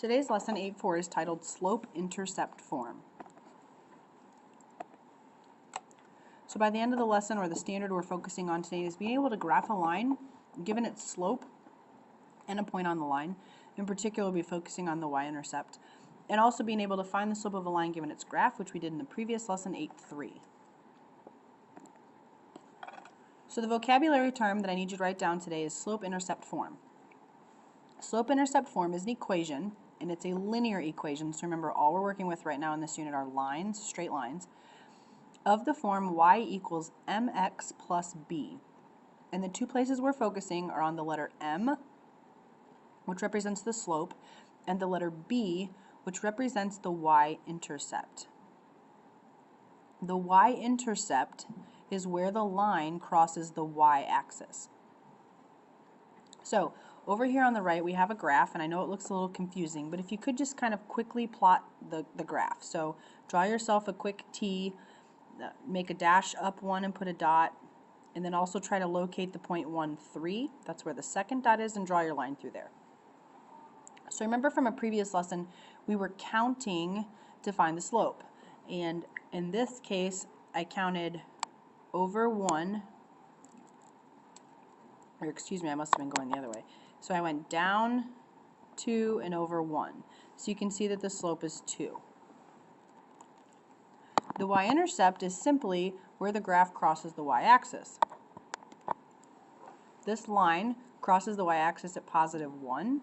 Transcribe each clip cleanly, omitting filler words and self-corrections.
Today's lesson 8.4 is titled Slope-Intercept Form. So by the end of the lesson, or the standard we're focusing on today, is being able to graph a line given its slope and a point on the line. In particular, we'll be focusing on the y-intercept, and also being able to find the slope of a line given its graph, which we did in the previous lesson 8.3. So the vocabulary term that I need you to write down today is slope-intercept form. Slope-intercept form is an equation, and it's a linear equation. So remember, all we're working with right now in this unit are lines, straight lines, of the form y equals mx plus b. And the two places we're focusing are on the letter m, which represents the slope, and the letter b, which represents the y-intercept. The y-intercept is where the line crosses the y-axis. So over here on the right we have a graph, and I know it looks a little confusing, but if you could just kind of quickly plot the graph. So draw yourself a quick T, make a dash up one and put a dot, and then also try to locate the point 1, 3. That's where the second dot is, and draw your line through there. So remember from a previous lesson, we were counting to find the slope. And in this case, I counted over 1, or excuse me, I must have been going the other way. So I went down 2 and over 1. So you can see that the slope is 2. The y-intercept is simply where the graph crosses the y-axis. This line crosses the y-axis at positive 1.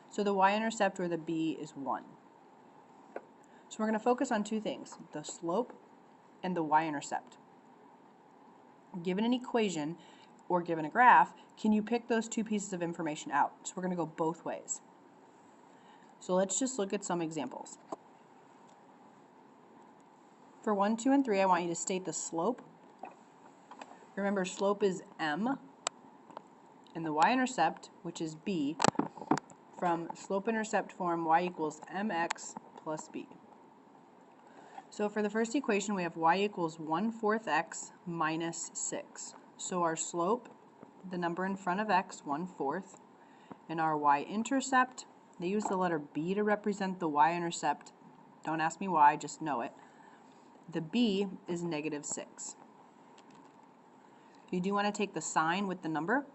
So the y-intercept, or the b, is 1. So we're going to focus on two things, the slope and the y-intercept. Given an equation or given a graph, can you pick those two pieces of information out? So we're going to go both ways. So let's just look at some examples. For 1, 2, and 3, I want you to state the slope. Remember, slope is m, and the y-intercept, which is b, from slope-intercept form, y equals mx plus b. So for the first equation, we have y equals 1/4 x minus 6. So our slope, the number in front of x, 1/4, and our y-intercept, they use the letter b to represent the y-intercept. Don't ask me why, just know it. The b is negative 6. You do want to take the sign with the number.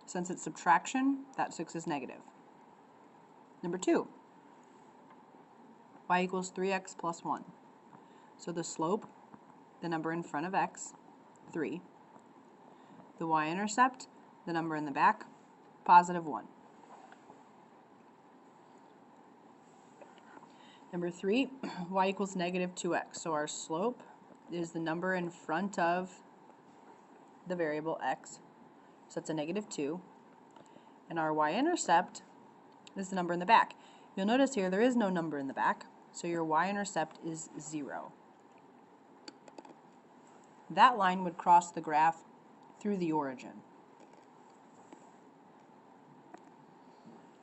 Since it's subtraction, that 6 is negative. Number 2, y equals 3x plus 1. So the slope, the number in front of x, 3. The y-intercept, the number in the back, positive 1. Number 3, y equals negative 2x. So our slope is the number in front of the variable x. So that's a negative 2. And our y-intercept is the number in the back. You'll notice here there is no number in the back, so your y-intercept is 0. That line would cross the graph through the origin.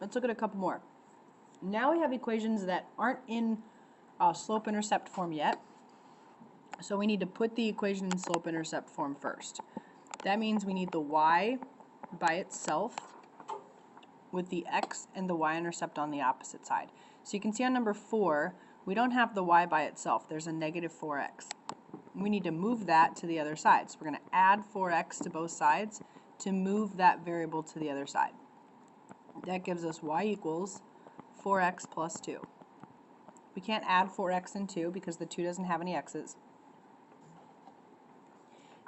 Let's look at a couple more. Now we have equations that aren't in slope-intercept form yet, so we need to put the equation in slope-intercept form first. That means we need the y by itself with the x and the y-intercept on the opposite side. So you can see on number 4, we don't have the y by itself. There's a negative 4x. We need to move that to the other side. So we're going to add 4x to both sides to move that variable to the other side. That gives us y equals 4x plus 2. We can't add 4x and 2 because the 2 doesn't have any x's.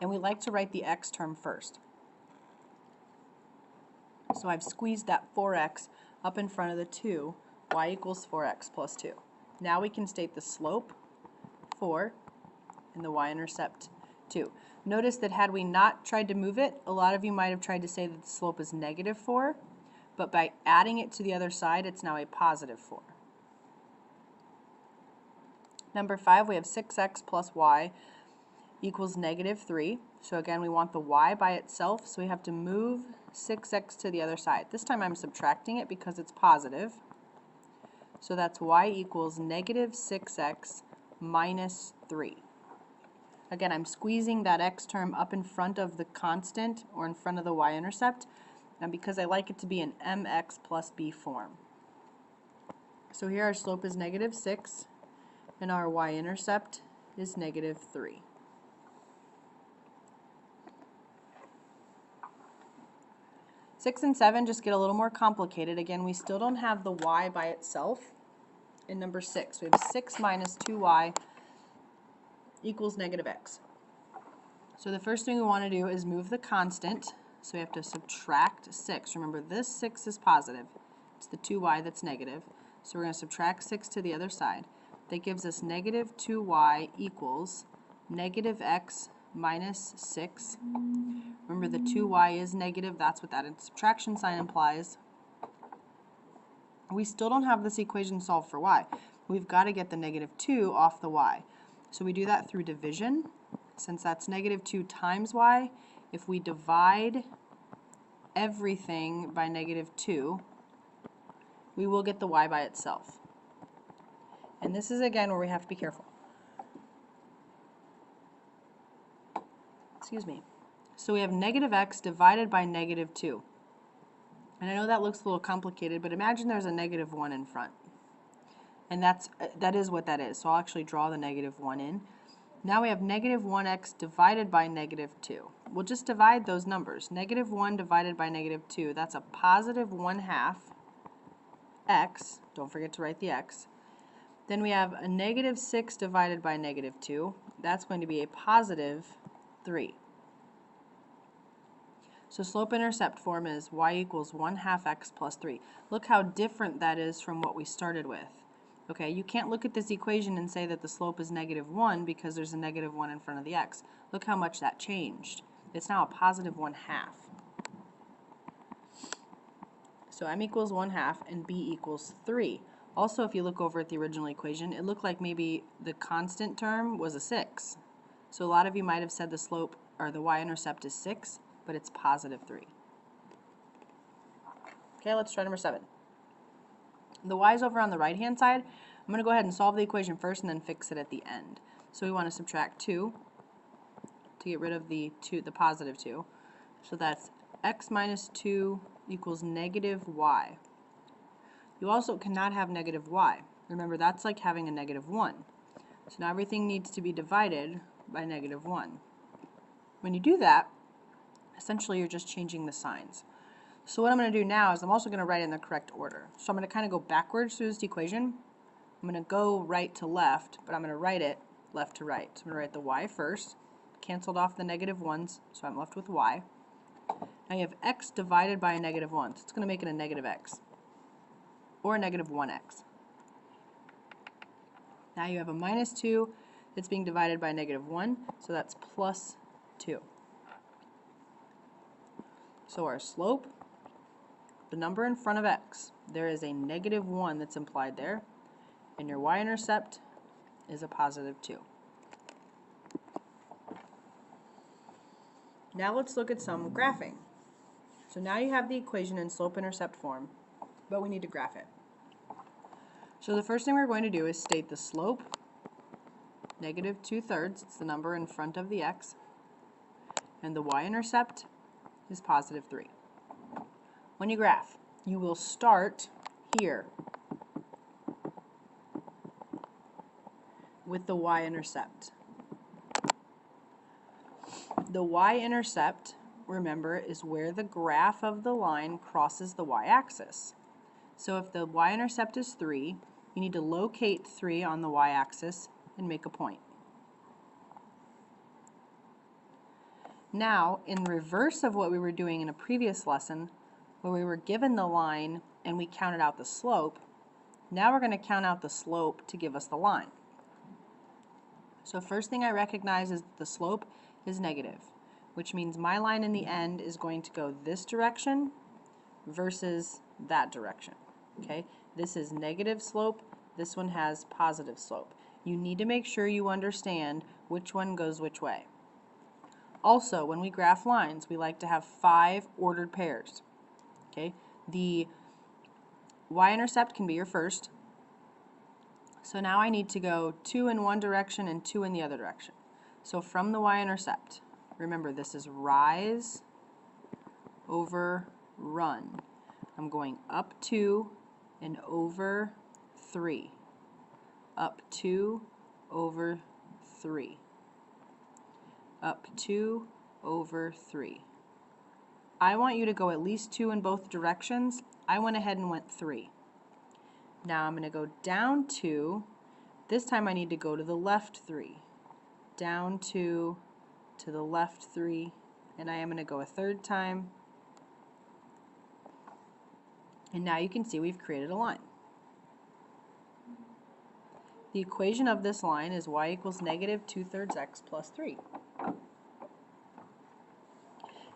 And we like to write the x term first. So I've squeezed that 4x up in front of the 2, y equals 4x plus 2. Now we can state the slope, 4, and the y-intercept, 2. Notice that had we not tried to move it, a lot of you might have tried to say that the slope is negative 4, but by adding it to the other side, it's now a positive 4. Number 5, we have 6x plus y equals negative 3. So again, we want the y by itself, so we have to move 6x to the other side. This time I'm subtracting it because it's positive. So that's y equals negative 6x minus 3. Again, I'm squeezing that x term up in front of the constant, or in front of the y-intercept, and because I like it to be an mx plus b form. So here our slope is -6, and our y-intercept is -3. Six and 7 just get a little more complicated. Again, we still don't have the y by itself in number 6. We have 6 minus 2y equals -x. So the first thing we want to do is move the constant. So we have to subtract 6. Remember, this 6 is positive. It's the 2y that's negative. So we're going to subtract 6 to the other side. That gives us -2y equals -x minus 6. Remember, the 2y is negative. That's what that subtraction sign implies. We still don't have this equation solved for y. We've got to get the -2 off the y. So we do that through division. Since that's -2 times y, if we divide everything by -2, we will get the y by itself. And this is again where we have to be careful. Excuse me. So we have -x divided by -2. And I know that looks a little complicated, but imagine there's a -1 in front. And that is what that is. So I'll actually draw the -1 in. Now we have -1x divided by -2. We'll just divide those numbers. -1 divided by -2, that's a positive 1/2 x. Don't forget to write the x. Then we have a -6 divided by -2. That's going to be a positive 3. So slope-intercept form is y equals 1/2 x plus 3. Look how different that is from what we started with. Okay, you can't look at this equation and say that the slope is -1 because there's a -1 in front of the x. Look how much that changed. It's now a positive 1/2. So m equals 1/2 and b equals 3. Also, if you look over at the original equation, it looked like maybe the constant term was a 6. So a lot of you might have said the slope or the y-intercept is 6, but it's positive 3. Okay, let's try number 7. The y is over on the right-hand side. I'm going to go ahead and solve the equation first and then fix it at the end. So we want to subtract 2 to get rid of the positive 2. So that's x minus 2 equals -y. You also cannot have -y. Remember, that's like having a -1. So now everything needs to be divided by -1. When you do that, essentially you're just changing the signs. So what I'm going to do now is I'm also going to write in the correct order. So I'm going to kind of go backwards through this equation. I'm going to go right to left, but I'm going to write it left to right. So I'm going to write the y first, canceled off the -1s, so I'm left with y. Now you have x divided by a -1, so it's going to make it a -x, or a -1x. Now you have a -2 that's being divided by a -1, so that's plus 2. So our slope, the number in front of x, there is a -1 that's implied there, and your y-intercept is a positive 2. Now let's look at some graphing. So now you have the equation in slope-intercept form, but we need to graph it. So the first thing we're going to do is state the slope, -2/3, it's the number in front of the x, and the y-intercept is positive 3. When you graph, you will start here with the y-intercept. The y-intercept, remember, is where the graph of the line crosses the y-axis. So if the y-intercept is 3, you need to locate 3 on the y-axis and make a point. Now, in reverse of what we were doing in a previous lesson, where we were given the line and we counted out the slope, now we're going to count out the slope to give us the line. So first thing I recognize is that the slope is negative, which means my line in the end is going to go this direction versus that direction. Okay, this is negative slope, this one has positive slope. You need to make sure you understand which one goes which way. Also, when we graph lines, we like to have 5 ordered pairs. Okay, the y-intercept can be your first. So now I need to go 2 in one direction and 2 in the other direction. So from the y-intercept, remember this is rise over run. I'm going up 2 and over 3. Up 2 over 3. Up 2 over 3. I want you to go at least 2 in both directions. I went ahead and went 3. Now I'm going to go down 2. This time I need to go to the left 3. Down 2 to the left 3. And I am going to go a third time. And now you can see we've created a line. The equation of this line is y equals negative 2/3 x plus 3.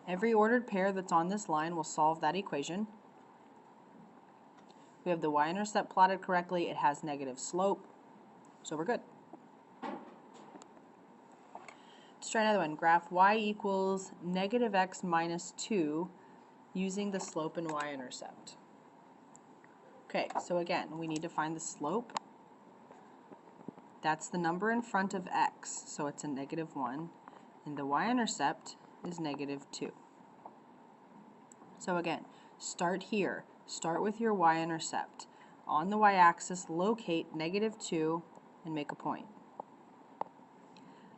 Every ordered pair that's on this line will solve that equation. We have the y-intercept plotted correctly. It has negative slope, so we're good. Let's try another one. Graph y equals negative x minus 2 using the slope and y-intercept. Okay, so again, we need to find the slope. That's the number in front of x, so it's a negative 1. And the y-intercept is negative 2. So again, start here. Start with your y-intercept. On the y-axis, locate negative 2 and make a point.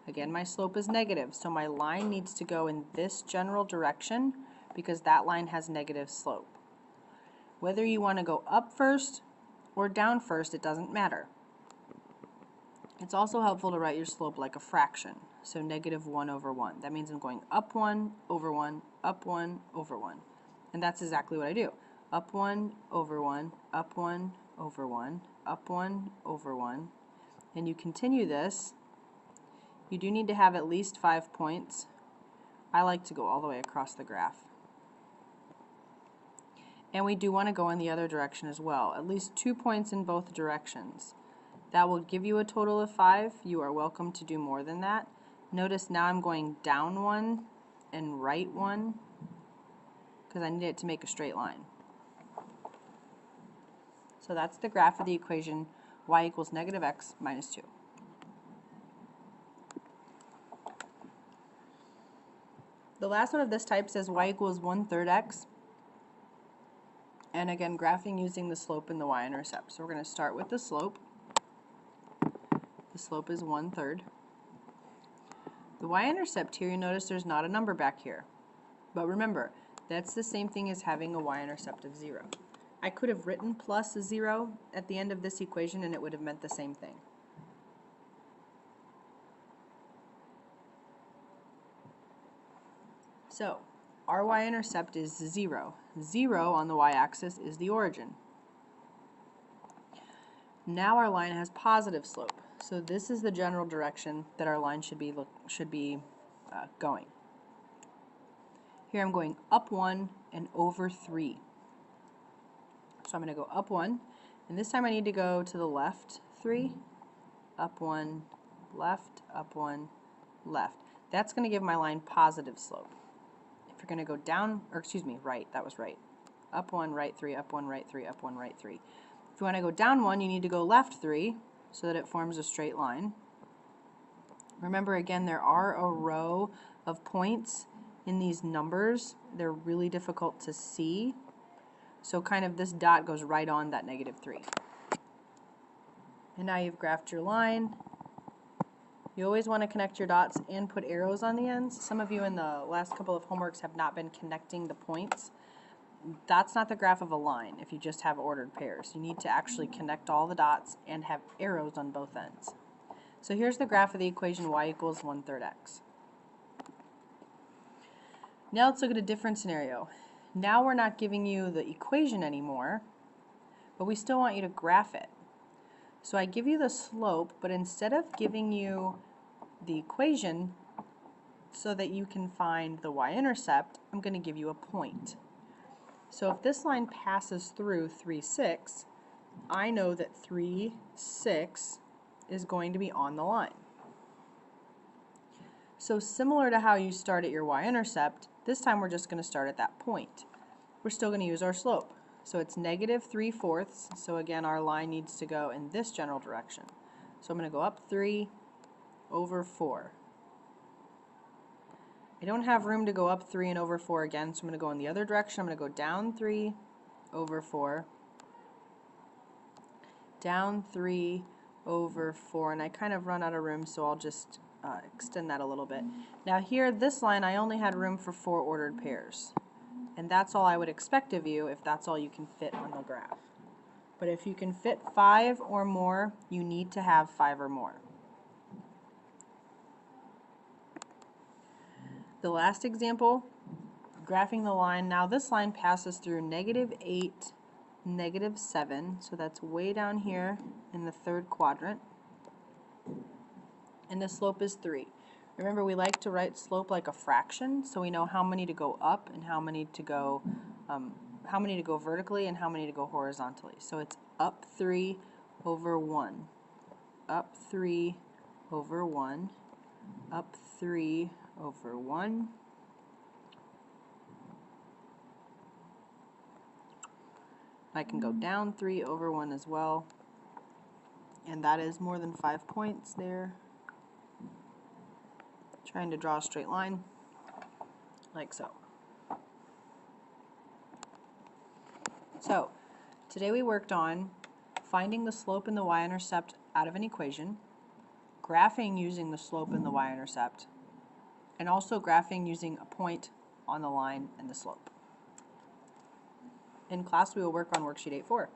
Again, my slope is negative, so my line needs to go in this general direction because that line has negative slope. Whether you want to go up first or down first, it doesn't matter. It's also helpful to write your slope like a fraction, so negative 1 over 1. That means I'm going up 1 over 1, up 1 over 1. And that's exactly what I do. Up 1 over 1, up 1 over 1, up 1 over 1. And you continue this. You do need to have at least 5 points. I like to go all the way across the graph. And we do want to go in the other direction as well, at least 2 points in both directions. That will give you a total of 5. You are welcome to do more than that. Notice now I'm going down 1 and right 1 because I need it to make a straight line. So that's the graph of the equation y equals negative x minus 2. The last one of this type says y equals 1/3 x. And again, graphing using the slope and the y-intercept. So we're going to start with the slope. The slope is 1/3. The y-intercept here, you notice there's not a number back here. But remember, that's the same thing as having a y-intercept of 0. I could have written plus 0 at the end of this equation and it would have meant the same thing. So, our y-intercept is 0. 0 on the y-axis is the origin. Now our line has positive slope. So this is the general direction that our line should be going. Here I'm going up 1 and over 3. So I'm going to go up 1, and this time I need to go to the left 3, up 1, left, up 1, left. That's going to give my line positive slope. If you're going to go down, or excuse me, right, that was right. Up 1, right 3, up 1, right 3, up 1, right 3. If you want to go down 1, you need to go left 3 so that it forms a straight line. Remember again, there are a row of points in these numbers. They're really difficult to see. So kind of this dot goes right on that negative 3. And now you've graphed your line. You always want to connect your dots and put arrows on the ends. Some of you in the last couple of homeworks have not been connecting the points. That's not the graph of a line if you just have ordered pairs. You need to actually connect all the dots and have arrows on both ends. So here's the graph of the equation y equals 1/3 x. Now let's look at a different scenario. Now we're not giving you the equation anymore, but we still want you to graph it. So I give you the slope, but instead of giving you the equation so that you can find the y-intercept, I'm going to give you a point. So if this line passes through 3, 6, I know that 3, 6 is going to be on the line. So similar to how you start at your y-intercept, this time we're just going to start at that point. We're still going to use our slope. So it's negative 3/4, so again our line needs to go in this general direction. So I'm going to go up 3 over 4. I don't have room to go up 3 and over 4 again, so I'm going to go in the other direction. I'm going to go down 3 over 4 down 3 over 4, and I kind of run out of room, so I'll just extend that a little bit. Now here, this line, I only had room for 4 ordered pairs, and that's all I would expect of you if that's all you can fit on the graph. But if you can fit 5 or more, you need to have 5 or more. The last example, graphing the line. Now this line passes through -8, -7, so that's way down here in the third quadrant, and the slope is 3. Remember, we like to write slope like a fraction, so we know how many to go up and how many to go vertically and how many to go horizontally. So it's up 3 over 1, up 3 over 1, up 3 over 1, I can go down 3 over 1 as well, and that is more than 5 points there. Trying to draw a straight line, like so. So, today we worked on finding the slope and the y-intercept out of an equation, graphing using the slope and the y-intercept, and also graphing using a point on the line and the slope. In class, we will work on worksheet 8.4.